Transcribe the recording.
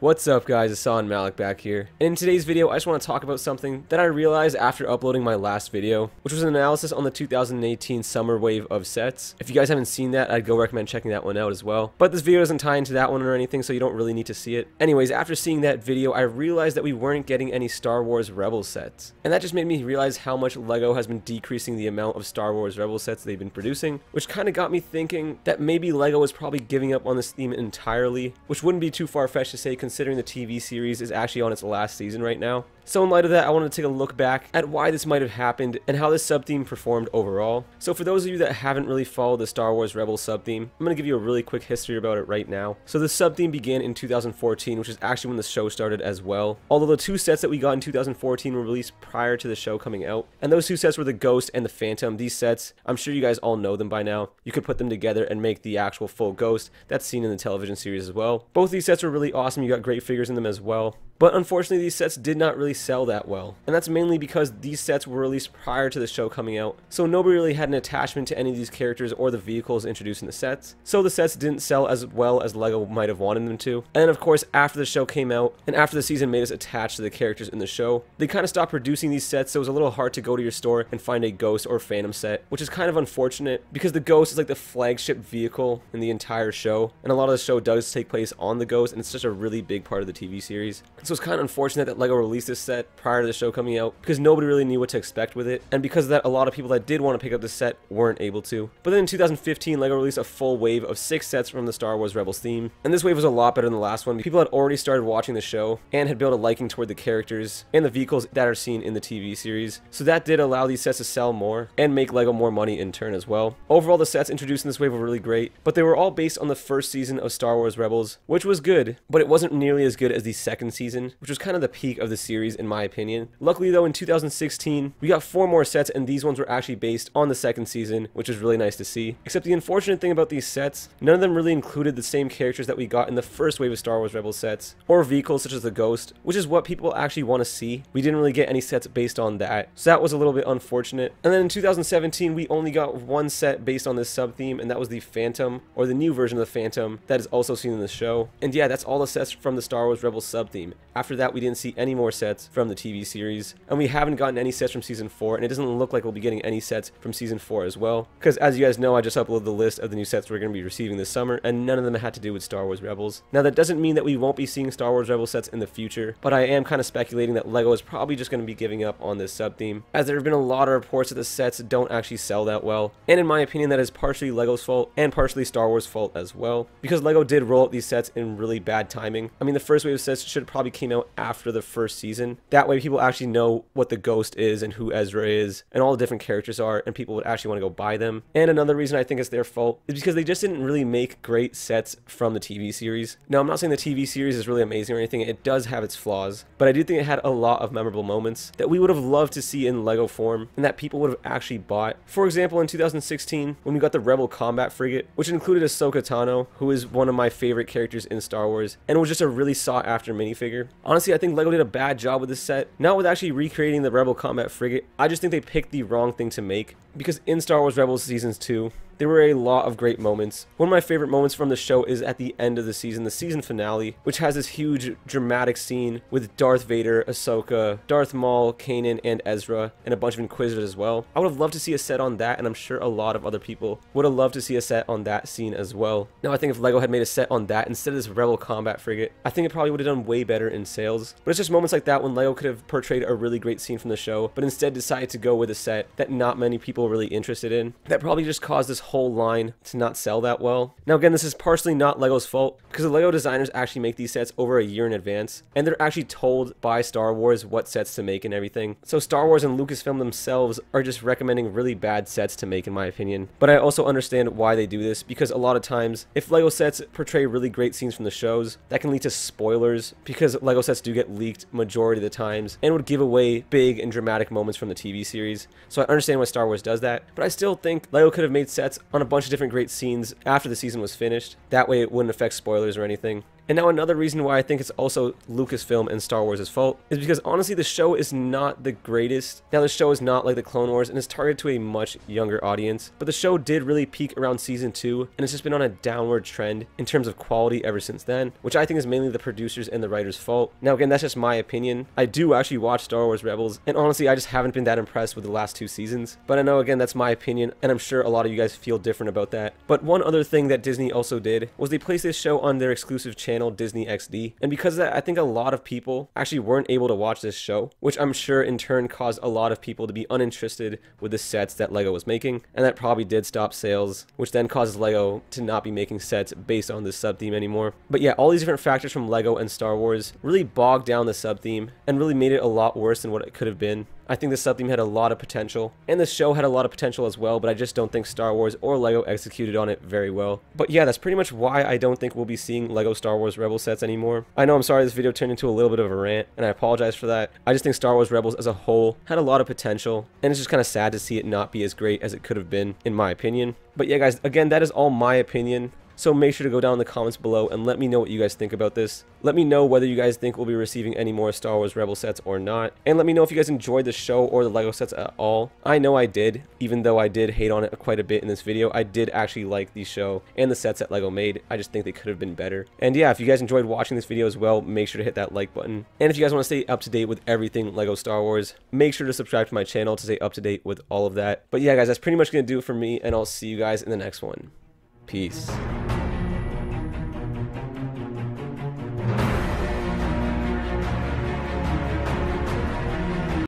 What's up guys, Hassan Malik back here. And in today's video I just want to talk about something that I realized after uploading my last video, which was an analysis on the 2018 summer wave of sets. If you guys haven't seen that, I'd go recommend checking that one out as well. But this video doesn't tie into that one or anything, so you don't really need to see it. Anyways, after seeing that video, I realized that we weren't getting any Star Wars Rebels sets. And that just made me realize how much LEGO has been decreasing the amount of Star Wars Rebels sets they've been producing, which kind of got me thinking that maybe LEGO is probably giving up on this theme entirely, which wouldn't be too far-fetched to say considering the TV series is actually on its last season right now. So in light of that, I wanted to take a look back at why this might have happened and how this sub-theme performed overall. So for those of you that haven't really followed the Star Wars Rebels sub-theme, I'm going to give you a really quick history about it right now. So the sub-theme began in 2014, which is actually when the show started as well. Although the two sets that we got in 2014 were released prior to the show coming out. And those two sets were the Ghost and the Phantom. These sets, I'm sure you guys all know them by now. You could put them together and make the actual full Ghost that's seen in the television series as well. Both these sets were really awesome. You got great figures in them as well. But unfortunately, these sets did not really sell that well. And that's mainly because these sets were released prior to the show coming out. So nobody really had an attachment to any of these characters or the vehicles introduced in the sets. So the sets didn't sell as well as LEGO might have wanted them to. And then of course, after the show came out and after the season made us attached to the characters in the show, they kind of stopped producing these sets, so it was a little hard to go to your store and find a Ghost or Phantom set, which is kind of unfortunate because the Ghost is like the flagship vehicle in the entire show. And a lot of the show does take place on the Ghost, and it's such a really big part of the TV series. So it's kind of unfortunate that LEGO released this set prior to the show coming out because nobody really knew what to expect with it, and because of that, a lot of people that did want to pick up the set weren't able to. But then in 2015, LEGO released a full wave of 6 sets from the Star Wars Rebels theme, and this wave was a lot better than the last one. People had already started watching the show and had built a liking toward the characters and the vehicles that are seen in the TV series, so that did allow these sets to sell more and make LEGO more money in turn as well. Overall, the sets introduced in this wave were really great, but they were all based on the first season of Star Wars Rebels, which was good, but it wasn't nearly as good as the second season, which was kind of the peak of the series in my opinion. Luckily though, in 2016 we got 4 more sets, and these ones were actually based on the second season, which is really nice to see. Except the unfortunate thing about these sets, none of them really included the same characters that we got in the first wave of Star Wars Rebels sets, or vehicles such as the Ghost, which is what people actually want to see. We didn't really get any sets based on that, so that was a little bit unfortunate. And then in 2017 we only got 1 set based on this sub theme, and that was the Phantom, or the new version of the Phantom that is also seen in the show. And yeah, that's all the sets from the Star Wars Rebels sub theme. After that, we didn't see any more sets from the TV series, and we haven't gotten any sets from season 4, and it doesn't look like we'll be getting any sets from season 4 as well, because as you guys know, I just uploaded the list of the new sets we're going to be receiving this summer, and none of them had to do with Star Wars Rebels. Now that doesn't mean that we won't be seeing Star Wars Rebels sets in the future, but I am kind of speculating that LEGO is probably just going to be giving up on this sub theme, as there have been a lot of reports that the sets don't actually sell that well, and in my opinion that is partially LEGO's fault and partially Star Wars' fault as well, because LEGO did roll out these sets in really bad timing. I mean, the first wave of sets should probably came out after the first season. That way people actually know what the Ghost is and who Ezra is and all the different characters are, and people would actually want to go buy them. And another reason I think it's their fault is because they just didn't really make great sets from the TV series. Now, I'm not saying the TV series is really amazing or anything. It does have its flaws, but I do think it had a lot of memorable moments that we would have loved to see in LEGO form and that people would have actually bought. For example, in 2016 when we got the Rebel Combat Frigate, which included Ahsoka Tano, who is one of my favorite characters in Star Wars and was just a really sought after minifigure. Honestly, I think LEGO did a bad job with this set, not with actually recreating the Rebel Combat Frigate. I just think they picked the wrong thing to make, because in Star Wars Rebels Seasons 2, there were a lot of great moments. One of my favorite moments from the show is at the end of the season finale, which has this huge dramatic scene with Darth Vader, Ahsoka, Darth Maul, Kanan, and Ezra, and a bunch of Inquisitors as well. I would have loved to see a set on that, and I'm sure a lot of other people would have loved to see a set on that scene as well. Now, I think if LEGO had made a set on that instead of this Rebel Combat Frigate, I think it probably would have done way better in sales. But it's just moments like that when LEGO could have portrayed a really great scene from the show, but instead decided to go with a set that not many people were really interested in. That probably just caused this whole line to not sell that well. Now again, this is partially not LEGO's fault, because the LEGO designers actually make these sets over a year in advance, and they're actually told by Star Wars what sets to make and everything. So Star Wars and Lucasfilm themselves are just recommending really bad sets to make, in my opinion. But I also understand why they do this, because a lot of times if LEGO sets portray really great scenes from the shows, that can lead to spoilers, because LEGO sets do get leaked majority of the times and would give away big and dramatic moments from the TV series. So I understand why Star Wars does that, but I still think LEGO could have made sets on a bunch of different great scenes after the season was finished. That way it wouldn't affect spoilers or anything. And now another reason why I think it's also Lucasfilm and Star Wars' fault is because honestly the show is not the greatest. Now the show is not like the Clone Wars and is targeted to a much younger audience, but the show did really peak around season 2 and it's just been on a downward trend in terms of quality ever since then, which I think is mainly the producers and the writers' fault. Now again, that's just my opinion. I do actually watch Star Wars Rebels, and honestly I just haven't been that impressed with the last 2 seasons, but I know again that's my opinion and I'm sure a lot of you guys feel different about that. But one other thing that Disney also did was they placed this show on their exclusive channel Disney XD, and because of that I think a lot of people actually weren't able to watch this show, which I'm sure in turn caused a lot of people to be uninterested with the sets that LEGO was making, and that probably did stop sales, which then causes LEGO to not be making sets based on this sub-theme anymore. But yeah, all these different factors from LEGO and Star Wars really bogged down the sub-theme and really made it a lot worse than what it could have been. I think the sub-theme had a lot of potential, and the show had a lot of potential as well, but I just don't think Star Wars or LEGO executed on it very well. But yeah, that's pretty much why I don't think we'll be seeing LEGO Star Wars Rebels sets anymore. I know, I'm sorry this video turned into a little bit of a rant, and I apologize for that. I just think Star Wars Rebels as a whole had a lot of potential, and it's just kind of sad to see it not be as great as it could have been, in my opinion. But yeah guys, again, that is all my opinion. So make sure to go down in the comments below and let me know what you guys think about this. Let me know whether you guys think we'll be receiving any more Star Wars Rebel sets or not. And let me know if you guys enjoyed the show or the LEGO sets at all. I know I did, even though I did hate on it quite a bit in this video. I did actually like the show and the sets that LEGO made. I just think they could have been better. And yeah, if you guys enjoyed watching this video as well, make sure to hit that like button. And if you guys want to stay up to date with everything LEGO Star Wars, make sure to subscribe to my channel to stay up to date with all of that. But yeah guys, that's pretty much going to do it for me, and I'll see you guys in the next one. Peace.